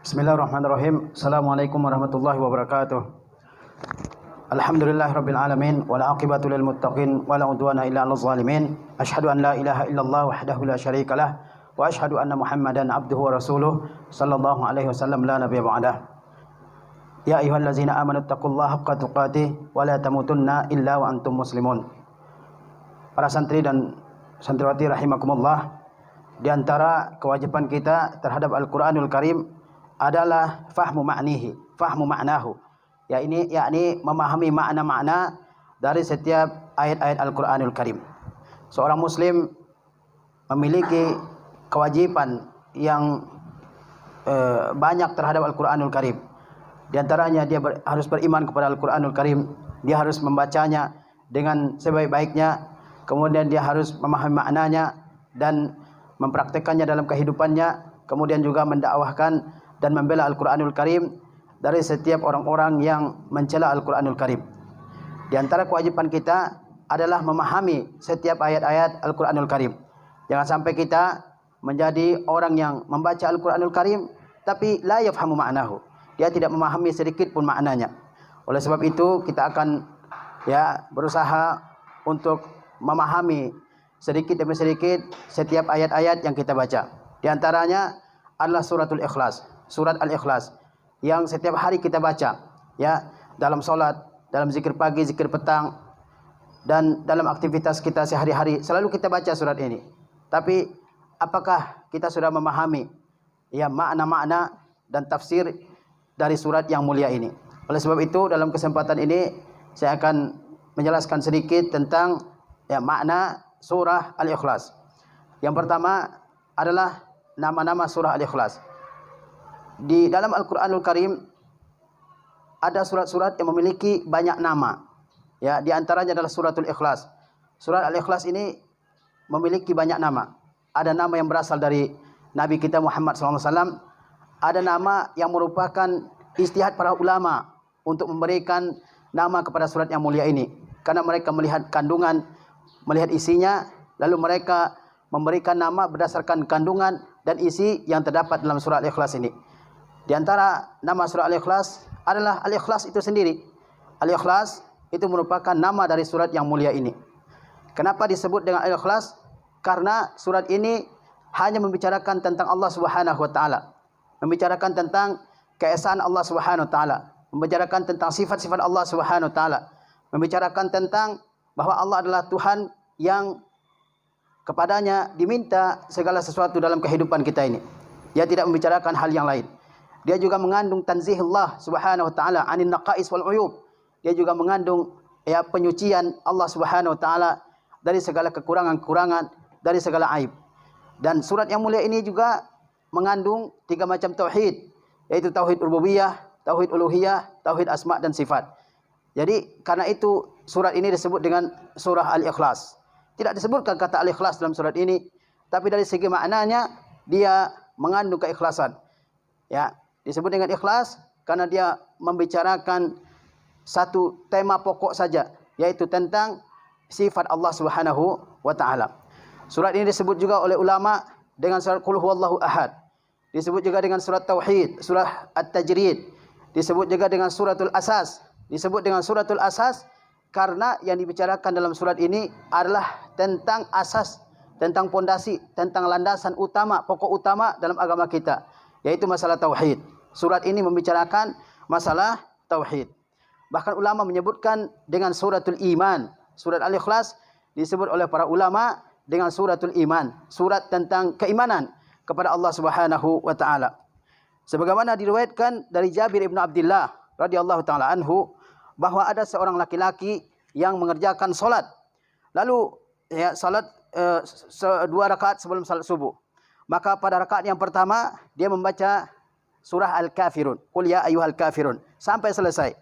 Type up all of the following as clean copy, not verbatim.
Bismillahirrahmanirrahim. Assalamualaikum warahmatullahi wabarakatuh. Alhamdulillahirabbil alamin wal aqibatu lil muttaqin wala udwana illa 'alal zalimin. Asyhadu an la ilaha illallah wahdahu la syarikalah wa asyhadu anna Muhammadan abduhu wa rasuluh sallallahu alaihi wasallam la nabiyya ba'dah. Ya ayyuhallazina amanu taqullaha haqqa tuqatih wa la tamutunna illa wa antum muslimun. Para santri dan santriwati rahimakumullah, di antara kewajiban kita terhadap Al-Qur'anul Karim adalah fahmu ma'nahu. Yakni memahami makna-makna dari setiap ayat-ayat Al-Qur'anul Karim. Seorang muslim memiliki kewajiban yang banyak terhadap Al-Qur'anul Karim. Di antaranya dia harus beriman kepada Al-Qur'anul Karim, dia harus membacanya dengan sebaik-baiknya, kemudian dia harus memahami maknanya dan mempraktekannya dalam kehidupannya, kemudian juga mendakwahkan dan membela Al-Qur'anul Karim dari setiap orang-orang yang mencela Al-Qur'anul Karim. Di antara kewajiban kita adalah memahami setiap ayat-ayat Al-Qur'anul Karim. Jangan sampai kita menjadi orang yang membaca Al-Qur'anul Karim tapi la yafhamu ma'nahu. Dia tidak memahami sedikit pun maknanya. Oleh sebab itu kita akan berusaha untuk memahami sedikit demi sedikit setiap ayat-ayat yang kita baca. Di antaranya adalah suratul Ikhlas, surat Al-Ikhlas yang setiap hari kita baca dalam salat, dalam zikir pagi, zikir petang, dan dalam aktivitas kita sehari-hari selalu kita baca surat ini. Tapi apakah kita sudah memahami makna-makna dan tafsir dari surat yang mulia ini? Oleh sebab itu dalam kesempatan ini saya akan menjelaskan sedikit tentang makna surah Al-Ikhlas. Yang pertama adalah nama-nama surah Al-Ikhlas. Di dalam Al-Qur'anul Karim ada surat-surat yang memiliki banyak nama. Di antaranya adalah suratul Ikhlas. Surat Al-Ikhlas ini memiliki banyak nama. Ada nama yang berasal dari Nabi kita Muhammad SAW. Ada nama yang merupakan ijtihad para ulama untuk memberikan nama kepada surat yang mulia ini. Karena mereka melihat kandungan, melihat isinya, lalu mereka memberikan nama berdasarkan kandungan dan isi yang terdapat dalam surah Al-Ikhlas ini. Di antara nama surah Al-Ikhlas adalah Al-Ikhlas itu sendiri. Al-Ikhlas itu merupakan nama dari surat yang mulia ini. Kenapa disebut dengan Al-Ikhlas? Karena surat ini hanya membicarakan tentang Allah Subhanahu wa taala. Membicarakan tentang keesaan Allah Subhanahu wa taala, membicarakan tentang sifat-sifat Allah Subhanahu wa taala, membicarakan tentang bahwa Allah adalah Tuhan yang kepadanya diminta segala sesuatu dalam kehidupan kita ini. Dia tidak membicarakan hal yang lain. Dia juga mengandung tanzihullah Subhanahu wa taala anin naqais wal uyub. Dia juga mengandung penyucian Allah Subhanahu wa taala dari segala kekurangan-kekurangan, dari segala aib. Dan surat yang mulia ini juga mengandung 3 macam tauhid, yaitu tauhid rububiyah, tauhid uluhiyah, tauhid asma dan sifat. Jadi karena itu surat ini disebut dengan surah Al-Ikhlas. Tidak disebutkan kata Al-Ikhlas dalam surat ini, tapi dari segi maknanya dia mengandung keikhlasan. Disebut dengan ikhlas karena dia membicarakan satu tema pokok saja, yaitu tentang sifat Allah Subhanahu wa taala. Surat ini disebut juga oleh ulama dengan surat Qul huwallahu ahad. Disebut juga dengan surat Tauhid, surah At-Tajrid. Disebut juga dengan suratul Asas. Disebut dengan suratul Asas karena yang dibicarakan dalam surat ini adalah tentang asas, tentang pondasi, tentang landasan utama, pokok utama dalam agama kita, yaitu masalah tauhid. Surat ini membicarakan masalah tauhid. Bahkan ulama menyebutkan dengan suratul iman. Surat Al-Ikhlas disebut oleh para ulama dengan suratul iman, surat tentang keimanan kepada Allah Subhanahu wa taala. Sebagaimana diriwayatkan dari Jabir bin Abdullah radhiyallahu taala anhu bahwa ada seorang laki-laki yang mengerjakan salat. Lalu salat 2 rakaat sebelum salat subuh. Maka pada rakaat yang pertama dia membaca surah Al-Kafirun, Qul ya ayyuhal kafirun, sampai selesai.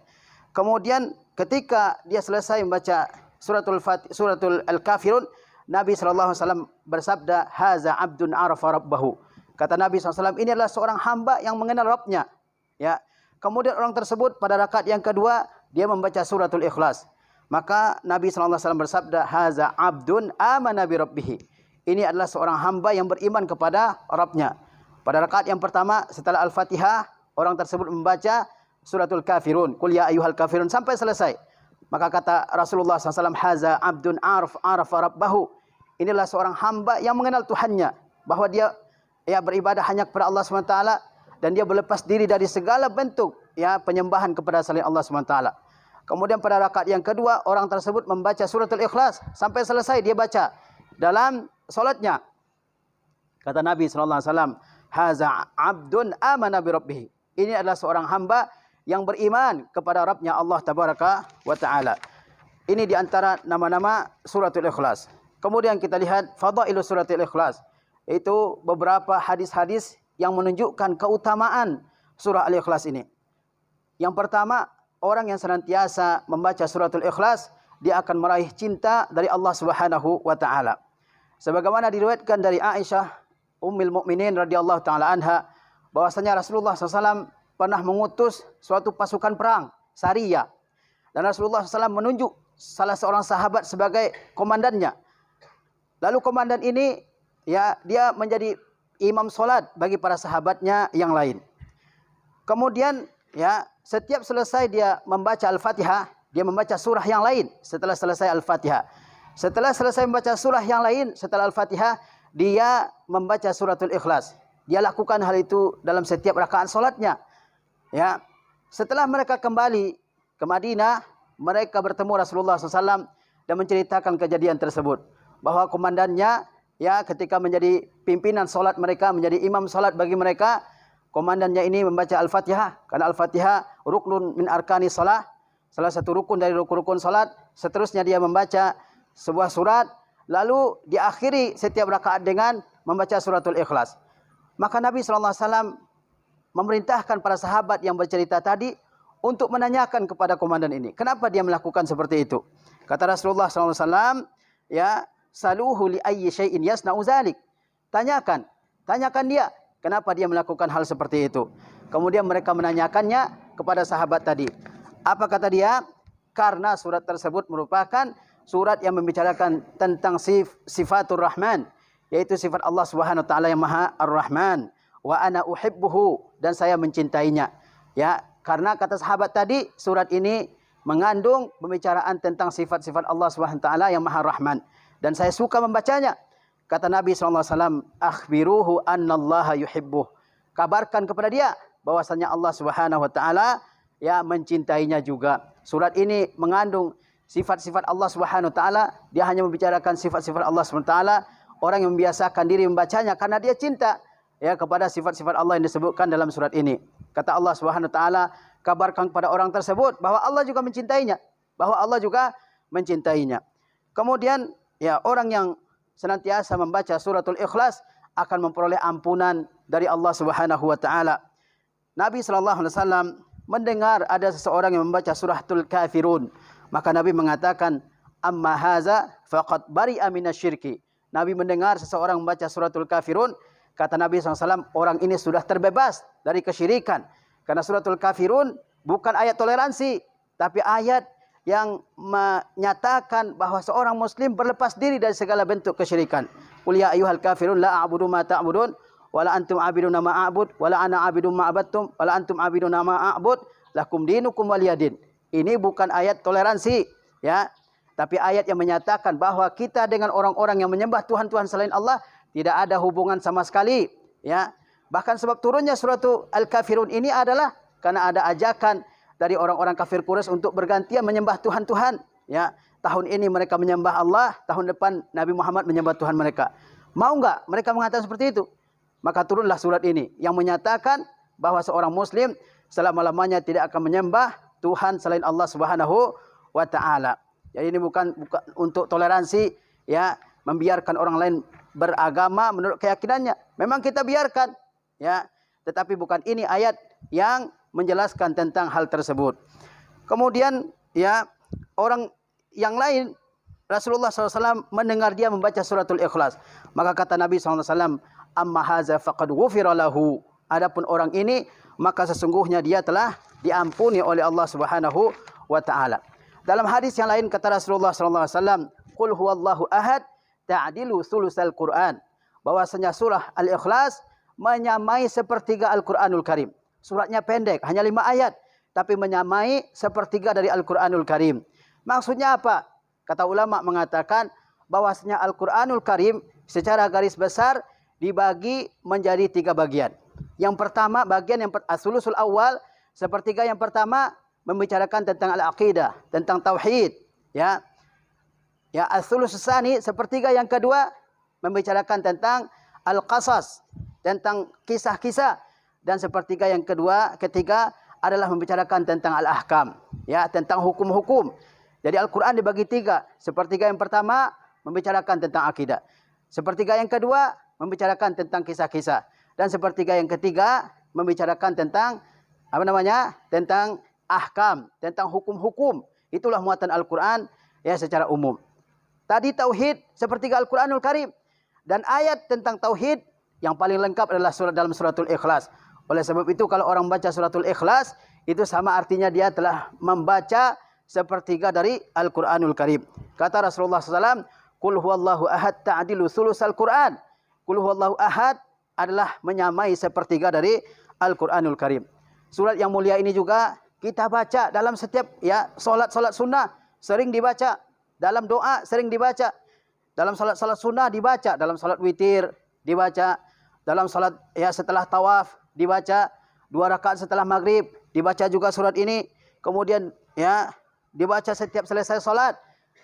Kemudian ketika dia selesai membaca suratul Al-Kafirun, Nabi SAW bersabda, haza abdun arafa rabbahu. Kata Nabi SAW, ini adalah seorang hamba yang mengenal Rabbnya. Kemudian orang tersebut pada rakaat yang kedua dia membaca suratul Ikhlas. Maka Nabi SAW bersabda, haza abdun amana bi rabbih. Ini adalah seorang hamba yang beriman kepada Rabbnya. Pada rakaat yang pertama setelah Al-Fatihah, orang tersebut membaca suratul Kafirun, Qul ya ayyuhal kafirun sampai selesai. Maka kata Rasulullah SAW, haza abdun arafa rabbahu. Inilah seorang hamba yang mengenal Tuhannya, bahwa dia beribadah hanya kepada Allah SWT, dan dia berlepas diri dari segala bentuk penyembahan kepada selain Allah SWT. Kemudian pada rakaat yang kedua, orang tersebut membaca suratul Ikhlas sampai selesai dia baca dalam solatnya. Kata Nabi SAW, haza abdun amana bi rabbih. Ini adalah seorang hamba yang beriman kepada Rabbnya Allah Tabaraka wa Ta'ala. Ini diantara nama-nama suratul Ikhlas. Kemudian kita lihat fadailu suratul Ikhlas. Itu beberapa hadis-hadis yang menunjukkan keutamaan surah Al-Ikhlas ini. Yang pertama, orang yang senantiasa membaca suratul Ikhlas, dia akan meraih cinta dari Allah Subhanahu wa Ta'ala. Sebagaimana diriwayatkan dari Aisyah Ummul Mukminin radhiyallahu taala anha, bahwasanya Rasulullah SAW pernah mengutus suatu pasukan perang, Sariyah. Dan Rasulullah SAW menunjuk salah seorang sahabat sebagai komandannya. Lalu komandan ini dia menjadi imam solat bagi para sahabatnya yang lain. Kemudian setiap selesai dia membaca Al-Fatihah, dia membaca surah yang lain setelah selesai Al-Fatihah. Setelah selesai membaca surah yang lain setelah Al-Fatihah, dia membaca suratul Ikhlas. Dia lakukan hal itu dalam setiap rakaat solatnya. Setelah mereka kembali ke Madinah, mereka bertemu Rasulullah SAW dan menceritakan kejadian tersebut. Bahwa komandannya ketika menjadi pimpinan solat mereka, menjadi imam solat bagi mereka, komandannya ini membaca Al-Fatihah. Karena Al-Fatihah ruknun min arkani solat, salah satu rukun dari rukun-rukun solat. Seterusnya dia membaca sebuah surat, lalu diakhiri setiap rakaat dengan membaca suratul Ikhlas. Maka Nabi SAW memerintahkan para sahabat yang bercerita tadi untuk menanyakan kepada komandan ini, kenapa dia melakukan seperti itu. Kata Rasulullah SAW, saluhu li ayyi syai'in yasna'u dzalik. Tanyakan dia, kenapa dia melakukan hal seperti itu. Kemudian mereka menanyakannya kepada sahabat tadi. Apa kata dia? Karena surat tersebut merupakan surat yang membicarakan tentang sifatur Rahman, yaitu sifat Allah Subhanahu wa taala yang Maha Ar-Rahman. Wa ana uhibbuhu, dan saya mencintainya. Karena kata sahabat tadi, surat ini mengandung pembicaraan tentang sifat-sifat Allah Subhanahu wa taala yang Maha Rahman, dan saya suka membacanya. Kata Nabi SAW, akhbiruhu annallaha yuhibbuh. Kabarkan kepada dia bahwasanya Allah Subhanahu wa taala mencintainya juga. Surat ini mengandung sifat-sifat Allah Subhanahu wa taala. Dia hanya membicarakan sifat-sifat Allah Subhanahu wa taala. Orang yang membiasakan diri membacanya karena dia cinta kepada sifat-sifat Allah yang disebutkan dalam surat ini. Kata Allah Subhanahu wa taala, kabarkan kepada orang tersebut bahwa Allah juga mencintainya, Kemudian orang yang senantiasa membaca suratul Ikhlas akan memperoleh ampunan dari Allah Subhanahu wa taala. Nabi sallallahu alaihi wasallam mendengar ada seseorang yang membaca suratul Kafirun, maka Nabi mengatakan, amma haza faqad bari'a minasyirki. Nabi mendengar seseorang membaca suratul Kafirun, kata Nabi SAW, orang ini sudah terbebas dari kesyirikan. Karena suratul Kafirun bukan ayat toleransi, tapi ayat yang menyatakan bahwa seorang muslim berlepas diri dari segala bentuk kesyirikan. Qul ya ayyuhal kafirun la a'budu ma ta'budun wa la antum 'abiduna ma a'bud wa la ana 'abidun ma 'abadtum wa la antum 'abiduna ma a'bud lakum dinukum waliyadin. Ini bukan ayat toleransi, tapi ayat yang menyatakan bahwa kita dengan orang-orang yang menyembah Tuhan-Tuhan selain Allah tidak ada hubungan sama sekali. Bahkan sebab turunnya surat Al-Kafirun ini adalah karena ada ajakan dari orang-orang kafir Quraisy untuk bergantian menyembah Tuhan-Tuhan. Tahun ini mereka menyembah Allah, tahun depan Nabi Muhammad menyembah Tuhan mereka. Mau enggak mereka mengatakan seperti itu? Maka turunlah surat ini yang menyatakan bahwa seorang muslim selama-lamanya tidak akan menyembah Tuhan selain Allah Subhanahu wa taala. Jadi ini bukan untuk toleransi, membiarkan orang lain beragama menurut keyakinannya. Memang kita biarkan, tetapi bukan ini ayat yang menjelaskan tentang hal tersebut. Kemudian orang yang lain, Rasulullah SAW mendengar dia membaca suratul Ikhlas. Maka kata Nabi SAW, amma haza faqad ghufira lahu. Adapun orang ini, maka sesungguhnya dia telah diampuni oleh Allah Subhanahu wa taala. Dalam hadis yang lain kata Rasulullah SAW, qul huwallahu ahad ta'dilu sulusal Quran. Bahwasanya surah Al-Ikhlas menyamai sepertiga Al-Quranul Karim. Suratnya pendek, hanya 5 ayat. Tapi menyamai sepertiga dari Al-Quranul Karim. Maksudnya apa? Kata ulama mengatakan bahwasanya Al-Quranul Karim secara garis besar dibagi menjadi 3 bagian. Yang pertama, bagian yang as-sulusul awal, sepertiga yang pertama membicarakan tentang al-aqidah, tentang tauhid, ya. Ya, as-sulusus tsani, sepertiga yang kedua membicarakan tentang al-qasas, tentang kisah-kisah, dan sepertiga yang ketiga adalah membicarakan tentang al-ahkam, ya, tentang hukum-hukum. Jadi Al-Quran dibagi 3. Sepertiga yang pertama membicarakan tentang akidah. Sepertiga yang kedua membicarakan tentang kisah-kisah. Dan sepertiga yang ketiga membicarakan tentang tentang ahkam, tentang hukum-hukum. Itulah muatan Al-Quran ya secara umum. Tadi tauhid sepertiga Al-Quranul Karim. Dan ayat tentang tauhid yang paling lengkap adalah dalam suratul Ikhlas. Oleh sebab itu kalau orang baca suratul Ikhlas, itu sama artinya dia telah membaca sepertiga dari Al-Quranul Karim. Kata Rasulullah SAW, Qul huwallahu ahad ta'dilu sulusal Quran. Qul huwallahu ahad adalah menyamai sepertiga dari Al-Quranul Karim. Surat yang mulia ini juga kita baca dalam setiap solat sunnah sering dibaca, dalam doa sering dibaca, dalam solat sunnah dibaca, dalam solat witir dibaca, dalam solat setelah tawaf dibaca, 2 rakaat setelah maghrib dibaca juga surat ini. Kemudian dibaca setiap selesai solat.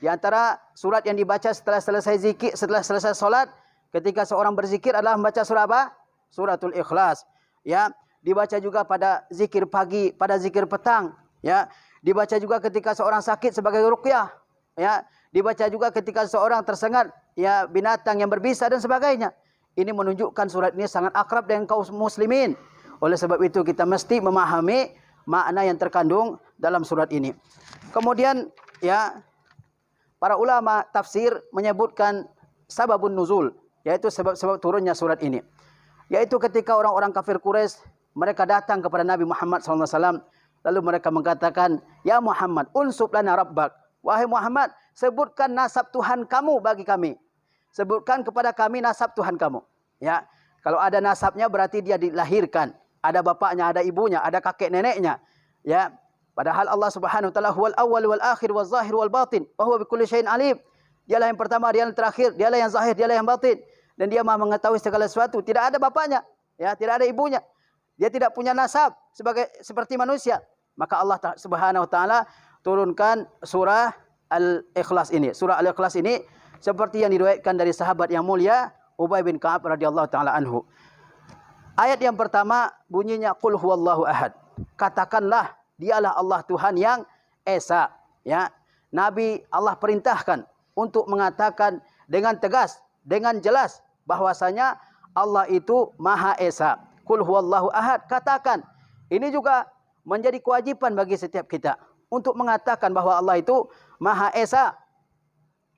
Di antara surat yang dibaca setelah selesai zikir, setelah selesai solat, ketika seorang berzikir adalah membaca surah apa? Suratul Ikhlas. Ya, dibaca juga pada zikir pagi, pada zikir petang. Ya, dibaca juga ketika seorang sakit sebagai ruqyah. Ya, dibaca juga ketika seorang tersengat binatang yang berbisa dan sebagainya. Ini menunjukkan surat ini sangat akrab dengan kaum muslimin. Oleh sebab itu kita mesti memahami makna yang terkandung dalam surat ini. Kemudian para ulama tafsir menyebutkan sababun nuzul, yaitu sebab-sebab turunnya surat ini. Yaitu ketika orang-orang kafir Quraisy mereka datang kepada Nabi Muhammad SAW, lalu mereka mengatakan, "Ya Muhammad, unsub lana rabbak." Wahai Muhammad, sebutkan nasab Tuhan kamu bagi kami. Sebutkan kepada kami nasab Tuhan kamu. Ya, kalau ada nasabnya berarti dia dilahirkan, ada bapaknya, ada ibunya, ada kakek neneknya. Ya, padahal Allah Subhanahu wa taala huwal awwal wal akhir wal zahir wal batin wa huwa bikulli syai'in alim. Dialah yang pertama, dialah yang terakhir, dialah yang zahir, dialah yang batin, dan dia Maha mengetahui segala sesuatu. Tidak ada bapaknya, tidak ada ibunya. Dia tidak punya nasab seperti manusia. Maka Allah Subhanahu wa taala turunkan surah Al-Ikhlas ini. Surah Al-Ikhlas ini seperti yang diriwayatkan dari sahabat yang mulia Ubay bin Ka'ab radhiyallahu taala anhu. Ayat yang pertama bunyinya Qul huwallahu ahad. Katakanlah dialah Allah Tuhan yang esa. Ya. Nabi Allah perintahkan untuk mengatakan dengan tegas, dengan jelas bahwasanya Allah itu Maha Esa. Qul huwallahu ahad, katakan. Ini juga menjadi kewajiban bagi setiap kita untuk mengatakan bahwa Allah itu Maha Esa.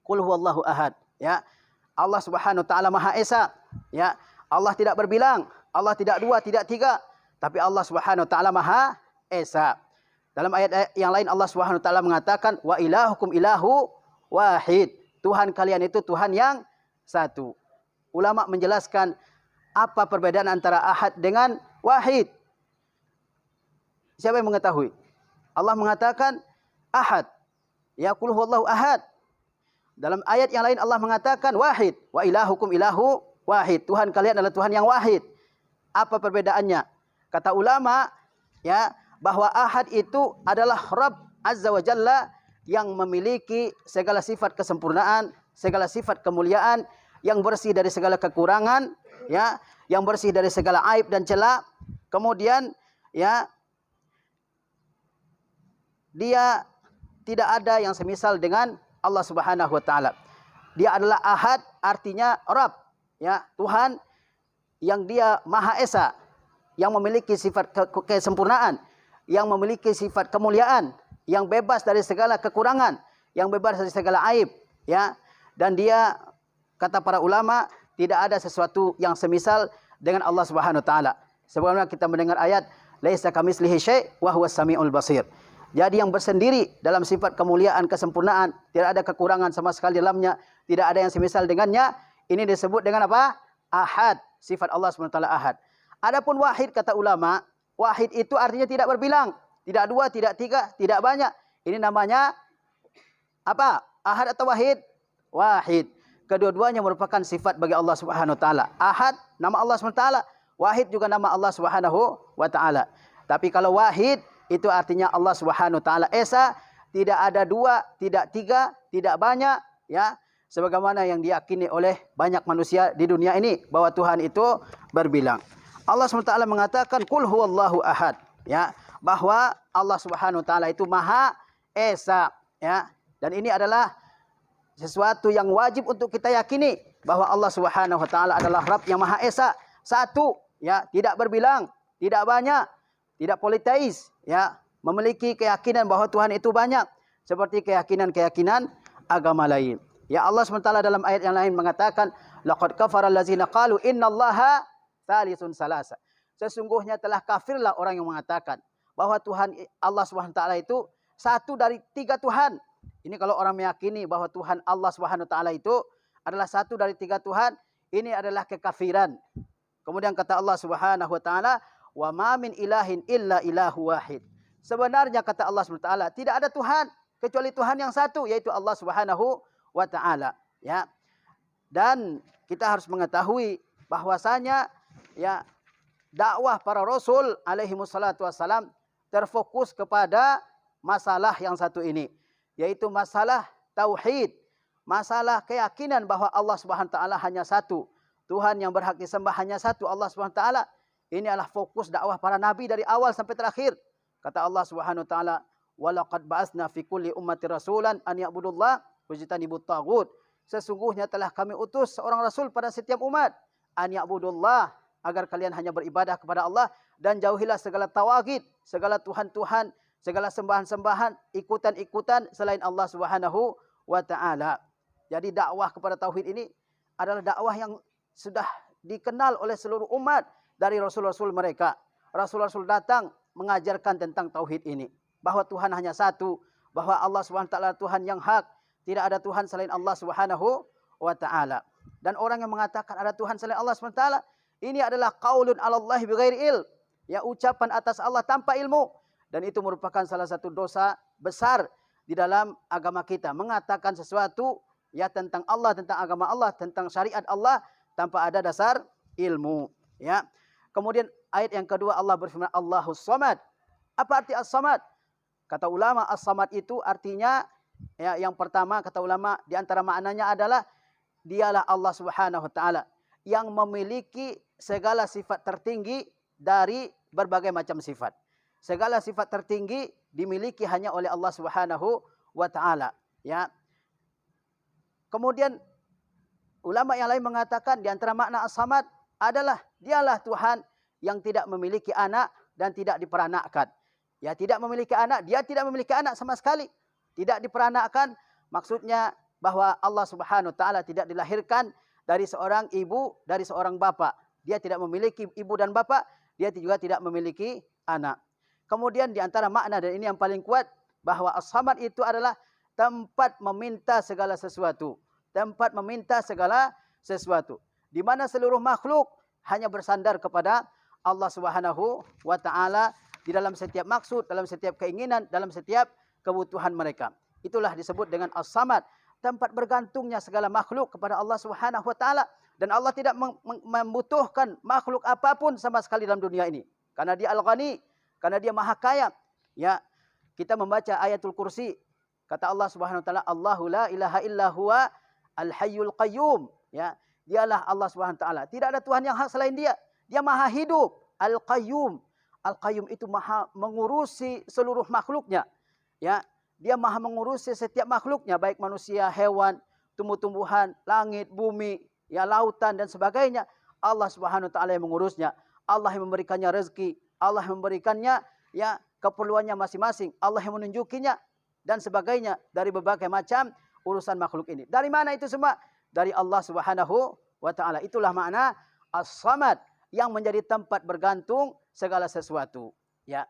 Qul huwallahu ahad, ya. Allah Subhanahu wa taala Maha Esa, ya. Allah tidak berbilang, Allah tidak 2, tidak 3, tapi Allah Subhanahu wa taala Maha Esa. Dalam ayat yang lain Allah Subhanahu wa taala mengatakan wa ilahukum ilahu wahid. Tuhan kalian itu Tuhan yang satu. Ulama menjelaskan apa perbedaan antara ahad dengan wahid. Siapa yang mengetahui? Allah mengatakan ahad. Ya, qul huwallahu ahad. Dalam ayat yang lain Allah mengatakan wahid. Wa ilahukum ilahu wahid. Tuhan kalian adalah Tuhan yang wahid. Apa perbedaannya? Kata ulama, bahwa ahad itu adalah Rabb Azza wa Jalla yang memiliki segala sifat kesempurnaan, segala sifat kemuliaan, yang bersih dari segala kekurangan, yang bersih dari segala aib dan celah. Kemudian, dia tidak ada yang semisal dengan Allah Subhanahu wa taala. Dia adalah ahad, artinya Rabb, Tuhan yang dia Maha Esa, yang memiliki sifat kesempurnaan, yang memiliki sifat kemuliaan, yang bebas dari segala kekurangan, yang bebas dari segala aib, Dan dia, kata para ulama, tidak ada sesuatu yang semisal dengan Allah Subhanahu wa taala. Sebagaimana kita mendengar ayat laisa kamitslihi syai' wa huwas samiul basir. Jadi yang bersendiri dalam sifat kemuliaan, kesempurnaan, tidak ada kekurangan sama sekali dalamnya, tidak ada yang semisal dengannya. Ini disebut dengan apa? Ahad. Sifat Allah SWT ahad. Adapun wahid kata ulama, wahid itu artinya tidak berbilang, tidak dua, tidak tiga, tidak banyak. Ini namanya apa? Ahad atau wahid? Wahid. Kedua-duanya merupakan sifat bagi Allah Subhanahu wa taala. Ahad nama Allah Subhanahu wa taala, wahid juga nama Allah Subhanahu wa taala. Tapi kalau wahid itu artinya Allah Subhanahu wa taala esa, tidak ada dua, tidak tiga, tidak banyak, ya. Sebagaimana yang diyakini oleh banyak manusia di dunia ini bahwa Tuhan itu berbilang. Allah SWT mengatakan qul huwallahu ahad, ya, bahwa Allah Subhanahu wa taala itu Maha Esa, ya. Dan ini adalah sesuatu yang wajib untuk kita yakini bahwa Allah Subhanahu wa taala adalah Rabb yang Maha Esa, satu, ya, tidak berbilang, tidak banyak, tidak politeis, ya, memiliki keyakinan bahwa Tuhan itu banyak seperti keyakinan-keyakinan agama lain. Ya, Allah SWT dalam ayat yang lain mengatakan, laqad kafara allazina qalu innallaha tsalisun salasa. Sesungguhnya telah kafirlah orang yang mengatakan bahwa Tuhan Allah SWT itu satu dari tiga Tuhan. Ini kalau orang meyakini bahwa Tuhan Allah SWT itu adalah satu dari tiga Tuhan, ini adalah kekafiran. Kemudian kata Allah Subhanahu wa taala, wa ma min ilahin illa ilahu wahid. Sebenarnya kata Allah SWT tidak ada Tuhan kecuali Tuhan yang satu, yaitu Allah Subhanahu wa taala, ya. Dan kita harus mengetahui bahwasanya, ya, dakwah para rasul alaihi wassalatu wassalam terfokus kepada masalah yang satu ini, yaitu masalah tauhid, masalah keyakinan bahwa Allah Subhanahu wa taala hanya satu, Tuhan yang berhak disembah hanya satu, Allah Subhanahu wa taala. Ini adalah fokus dakwah para nabi dari awal sampai terakhir. Kata Allah Subhanahu wa taala, wa laqad ba'atsna fi kulli ummati rasulan an ya'budullah wajtanibut taghut. Sesungguhnya telah kami utus seorang rasul pada setiap umat, an ya'budullah, agar kalian hanya beribadah kepada Allah dan jauhilah segala tawagid, segala tuhan-tuhan, segala sembahan-sembahan, ikutan-ikutan selain Allah Subhanahu wa taala. Jadi dakwah kepada tauhid ini adalah dakwah yang sudah dikenal oleh seluruh umat dari rasul-rasul mereka. Rasul-rasul datang mengajarkan tentang tauhid ini, bahwa Tuhan hanya satu, bahwa Allah Subhanahu wa taala Tuhan yang hak, tidak ada Tuhan selain Allah Subhanahu wa taala. Dan orang yang mengatakan ada Tuhan selain Allah Subhanahu wa taala, ini adalah qaulun 'alallahi bighairi ilm, ya, ucapan atas Allah tanpa ilmu, dan itu merupakan salah satu dosa besar di dalam agama kita, mengatakan sesuatu, ya, tentang Allah, tentang agama Allah, tentang syariat Allah tanpa ada dasar ilmu, ya. Kemudian ayat yang kedua Allah berfirman Allahus Samad. Apa arti As-Samad? Kata ulama As-Samad itu artinya, ya, yang pertama kata ulama di antara maknanya adalah dialah Allah Subhanahu wa taala yang memiliki segala sifat tertinggi dari berbagai macam sifat. Segala sifat tertinggi dimiliki hanya oleh Allah Subhanahu wa taala, ya. Kemudian ulama yang lain mengatakan di antara makna As-Samad adalah dialah Tuhan yang tidak memiliki anak dan tidak diperanakkan. Ya, tidak memiliki anak, dia tidak memiliki anak sama sekali. Tidak diperanakkan, maksudnya bahwa Allah Subhanahu wa taala tidak dilahirkan dari seorang ibu, dari seorang bapak. Dia tidak memiliki ibu dan bapak, dia juga tidak memiliki anak. Kemudian di antara makna, dan ini yang paling kuat, bahwa As-Samad itu adalah tempat meminta segala sesuatu. Tempat meminta segala sesuatu. Di mana seluruh makhluk hanya bersandar kepada Allah Subhanahu wa taala di dalam setiap maksud, dalam setiap keinginan, dalam setiap kebutuhan mereka. Itulah disebut dengan As-Samad, tempat bergantungnya segala makhluk kepada Allah Subhanahu wa taala, dan Allah tidak membutuhkan makhluk apapun sama sekali dalam dunia ini. Karena Dia Al-Ghani, karena Dia Maha Kaya. Ya, kita membaca ayatul kursi, kata Allah Subhanahu wa taala, Allahu la ilaha illa huwa al-hayyul qayyum, ya. Dialah Allah Subhanahu wa taala. Tidak ada Tuhan yang hak selain Dia. Dia Maha Hidup, Al-Qayyum. Al-Qayyum itu Maha mengurusi seluruh makhluknya. Ya, Dia Maha mengurusi setiap makhluknya, baik manusia, hewan, tumbuh-tumbuhan, langit, bumi, ya, lautan dan sebagainya. Allah Subhanahu wa taala yang mengurusnya. Allah yang memberikannya rezeki, Allah yang memberikannya, ya, keperluannya masing-masing. Allah yang menunjukinya dan sebagainya dari berbagai macam urusan makhluk ini. Dari mana itu semua? Dari Allah Subhanahu wa taala. Itulah makna As-Samad, yang menjadi tempat bergantung segala sesuatu, ya.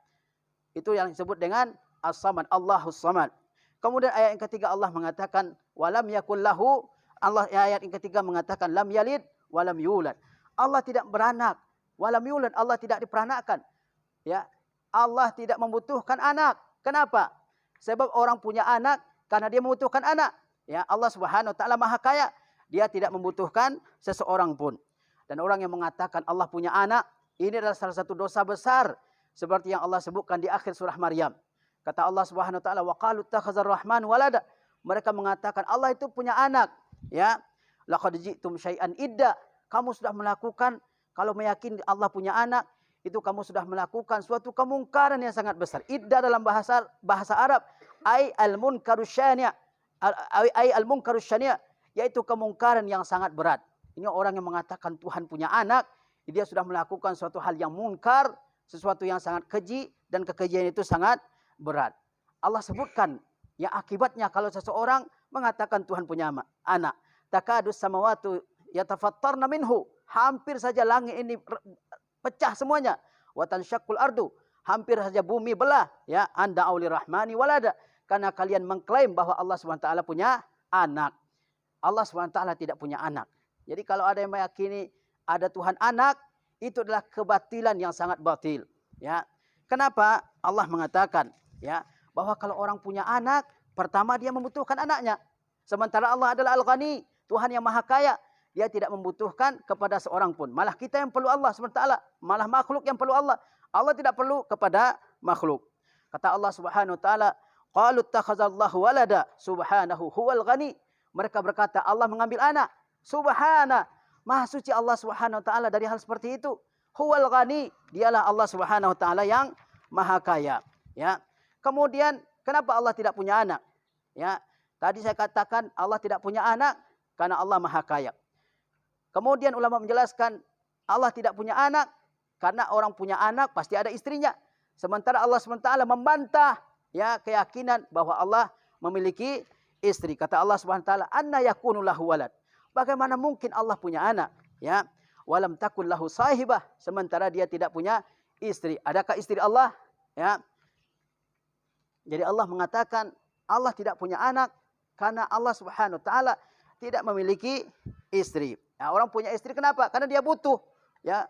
Itu yang disebut dengan As-Samad, Allahus Samad. Kemudian ayat yang ketiga Allah mengatakan walam yakul lahu, Allah ayat yang ketiga mengatakan lam yalid walam yulad. Allah tidak beranak walam yulad, Allah tidak diperanakan. Ya, Allah tidak membutuhkan anak. Kenapa? Sebab orang punya anak karena dia membutuhkan anak. Ya, Allah Subhanahu wa taala Maha Kaya. Dia tidak membutuhkan seseorang pun. Dan orang yang mengatakan Allah punya anak, ini adalah salah satu dosa besar seperti yang Allah sebutkan di akhir surah Maryam. Kata Allah Subhanahu wa taala, "Wa qalu ittakhazar rahman walada." Mereka mengatakan Allah itu punya anak. Ya. Laqad ji'tum syai'an idda. Kamu sudah melakukan, kalau meyakini Allah punya anak, itu kamu sudah melakukan suatu kemungkaran yang sangat besar. Idda dalam bahasa Arab ai al-munkarus syani', ai al-munkarus syani', yaitu kemungkaran yang sangat berat. Ini orang yang mengatakan Tuhan punya anak, dia sudah melakukan suatu hal yang mungkar, sesuatu yang sangat keji, dan kekejian itu sangat berat. Allah sebutkan ya akibatnya kalau seseorang mengatakan Tuhan punya anak. Takadus samawati yatafattarna minhu. Hampir saja langit ini pecah semuanya. Wa tansyaqqul ardu. Hampir saja bumi belah. Ya, anda auli rahmani walada. Karena kalian mengklaim bahwa Allah SWT punya anak. Allah SWT tidak punya anak. Jadi kalau ada yang meyakini ada Tuhan anak, itu adalah kebatilan yang sangat batil. Ya. Kenapa? Allah mengatakan ya bahwa kalau orang punya anak, pertama dia membutuhkan anaknya. Sementara Allah adalah Al-Ghani, Tuhan yang Maha Kaya. Dia tidak membutuhkan kepada seorang pun. Malah kita yang perlu Allah SWT. Malah makhluk yang perlu Allah. Allah tidak perlu kepada makhluk. Kata Allah Subhanahu wa taala, qalu ittakhazallahu walada subhanahu huwal ghani. Mereka berkata Allah mengambil anak. Subhana, Maha suci Allah Subhanahu wa taala dari hal seperti itu. Huwal ghani, dialah Allah Subhanahu wa taala yang Maha Kaya. Ya. Kemudian kenapa Allah tidak punya anak? Ya. Tadi saya katakan Allah tidak punya anak karena Allah Maha Kaya. Kemudian ulama menjelaskan Allah tidak punya anak karena orang punya anak pasti ada istrinya. Sementara Allah SWT membantah ya keyakinan bahwa Allah memiliki istri. Kata Allah SWT, "Anna yakunu lahu walad." Bagaimana mungkin Allah punya anak? Ya. Walam takun lahu sahibah, sementara dia tidak punya istri. Adakah istri Allah? Ya. Jadi Allah mengatakan Allah tidak punya anak karena Allah Subhanahu wa taala tidak memiliki istri. Ya, orang punya istri kenapa? Karena dia butuh. Ya.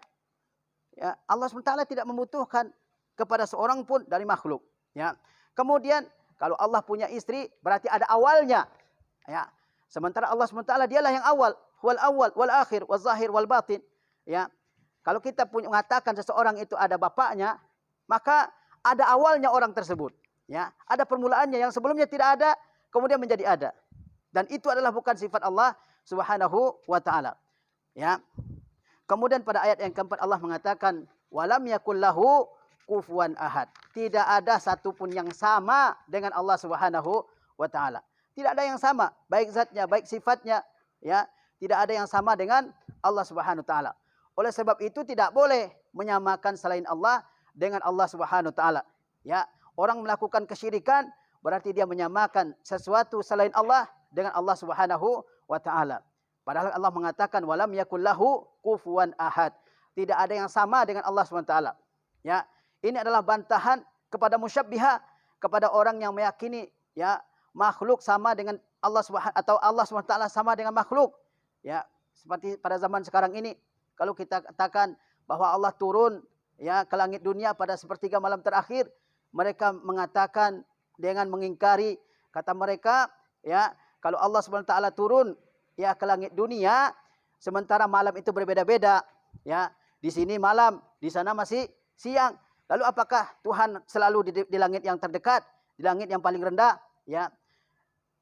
Ya, Allah SWT tidak membutuhkan kepada seorang pun dari makhluk. Ya. Kemudian kalau Allah punya istri berarti ada awalnya. Ya. Sementara Allah SWT dialah yang awal, wal awal, wal akhir, wal zahir, wal batin. Ya. Kalau kita mengatakan seseorang itu ada bapaknya, maka ada awalnya orang tersebut. Ya. Ada permulaannya yang sebelumnya tidak ada, kemudian menjadi ada. Dan itu adalah bukan sifat Allah Subhanahu wa taala. Ya. Kemudian pada ayat yang keempat Allah mengatakan walam yakul lahu kufuwan ahad. Tidak ada satupun yang sama dengan Allah Subhanahu wa taala. Tidak ada yang sama, baik zatnya, baik sifatnya, ya. Tidak ada yang sama dengan Allah Subhanahu wa taala. Oleh sebab itu tidak boleh menyamakan selain Allah dengan Allah Subhanahu wa taala. Ya, orang melakukan kesyirikan berarti dia menyamakan sesuatu selain Allah dengan Allah Subhanahu wa taala. Padahal Allah mengatakan walam yakul lahu kufuwan ahad. Tidak ada yang sama dengan Allah Subhanahu wa taala. Ya, ini adalah bantahan kepada musyabbiha, kepada orang yang meyakini ya makhluk sama dengan Allah Subhanahu atau Allah Subhanahu wa taala sama dengan makhluk. Ya, seperti pada zaman sekarang ini kalau kita katakan bahwa Allah turun ya ke langit dunia pada sepertiga malam terakhir, mereka mengatakan dengan mengingkari, kata mereka ya kalau Allah Subhanahu wa taala turun ya ke langit dunia, sementara malam itu berbeda-beda. Ya, di sini malam, di sana masih siang. Lalu apakah Tuhan selalu di langit yang terdekat, di langit yang paling rendah? Ya,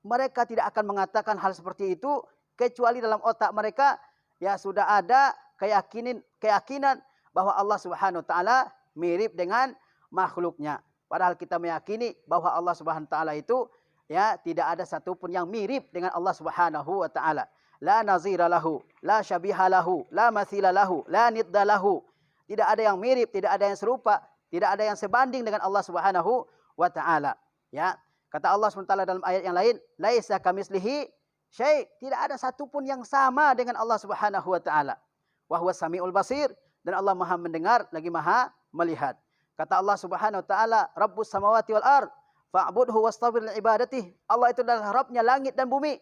mereka tidak akan mengatakan hal seperti itu kecuali dalam otak mereka ya sudah ada keyakinan bahwa Allah Subhanahu wa taala mirip dengan makhluknya. Padahal kita meyakini bahwa Allah Subhanahu wa taala itu ya tidak ada satupun yang mirip dengan Allah Subhanahu wa taala. La nazira lahu, la syabiha lahu, la matsila lahu, la nidda lahu. Tidak ada yang mirip, tidak ada yang serupa, tidak ada yang sebanding dengan Allah Subhanahu wa taala. Ya. Kata Allah SWT dalam ayat yang lain, laisa kamitslihi syai', tidak ada satupun yang sama dengan Allah Subhanahu wa taala. Wa huwas samiul basir, dan Allah Maha mendengar lagi Maha melihat. Kata Allah Subhanahu wa taala, Rabbus samawati wal ard, fa'budhu wastabir li ibadatihi. Allah itu adalah Rabbnya langit dan bumi.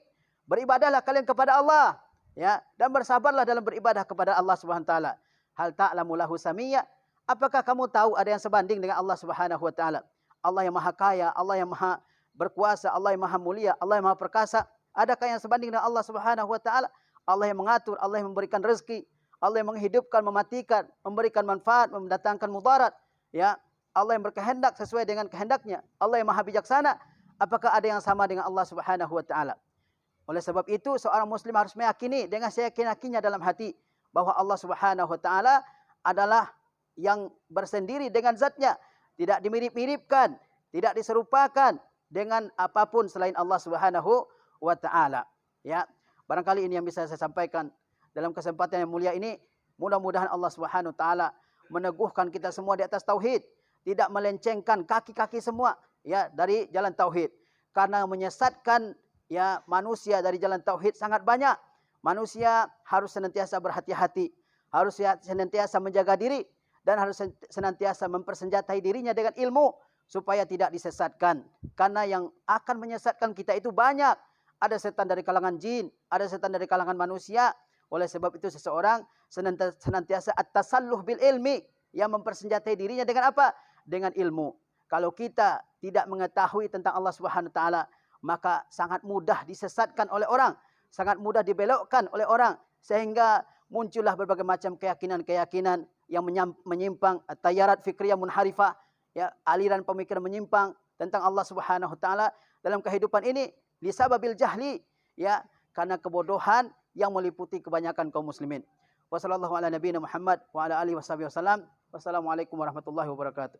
Beribadahlah kalian kepada Allah, ya, dan bersabarlah dalam beribadah kepada Allah Subhanahu wa taala. Hal ta'lamu lahu samiyya? Apakah kamu tahu ada yang sebanding dengan Allah Subhanahu wa taala? Allah yang Maha Kaya, Allah yang Maha Berkuasa, Allah yang Maha Mulia, Allah yang Maha Perkasa. Adakah yang sebanding dengan Allah Subhanahu wa taala? Allah yang mengatur, Allah yang memberikan rezeki, Allah yang menghidupkan, mematikan, memberikan manfaat, mendatangkan mudarat, ya. Allah yang berkehendak sesuai dengan kehendaknya. Allah yang Maha Bijaksana. Apakah ada yang sama dengan Allah Subhanahu wa taala? Oleh sebab itu, seorang muslim harus meyakini dengan seyakin-yakinnya dalam hati bahwa Allah Subhanahu wa taala adalah yang bersendiri dengan zatnya, tidak dimirip-miripkan, tidak diserupakan dengan apapun selain Allah Subhanahu wa taala. Ya, barangkali ini yang bisa saya sampaikan dalam kesempatan yang mulia ini. Mudah-mudahan Allah Subhanahu wa taala meneguhkan kita semua di atas tauhid, tidak melencengkan kaki-kaki semua ya dari jalan tauhid. Karena menyesatkan ya manusia dari jalan tauhid sangat banyak. Manusia harus senantiasa berhati-hati, harus senantiasa menjaga diri, dan harus senantiasa mempersenjatai dirinya dengan ilmu supaya tidak disesatkan. Karena yang akan menyesatkan kita itu banyak. Ada setan dari kalangan jin, ada setan dari kalangan manusia. Oleh sebab itu seseorang senantiasa at-tasalluh bil ilmi, yang mempersenjatai dirinya dengan apa? Dengan ilmu. Kalau kita tidak mengetahui tentang Allah Subhanahu wa taala, maka sangat mudah disesatkan oleh orang, sangat mudah dibelokkan oleh orang, sehingga muncullah berbagai macam keyakinan-keyakinan yang menyimpang, tayarat fikriyah munharifah, ya, aliran pemikiran menyimpang tentang Allah Subhanahu wa taala dalam kehidupan ini lisababil jahli, ya, karena kebodohan yang meliputi kebanyakan kaum muslimin. Wassallallahu ala nabiyina Muhammad wa ala alihi wasallam. Wassalamualaikum warahmatullahi wabarakatuh.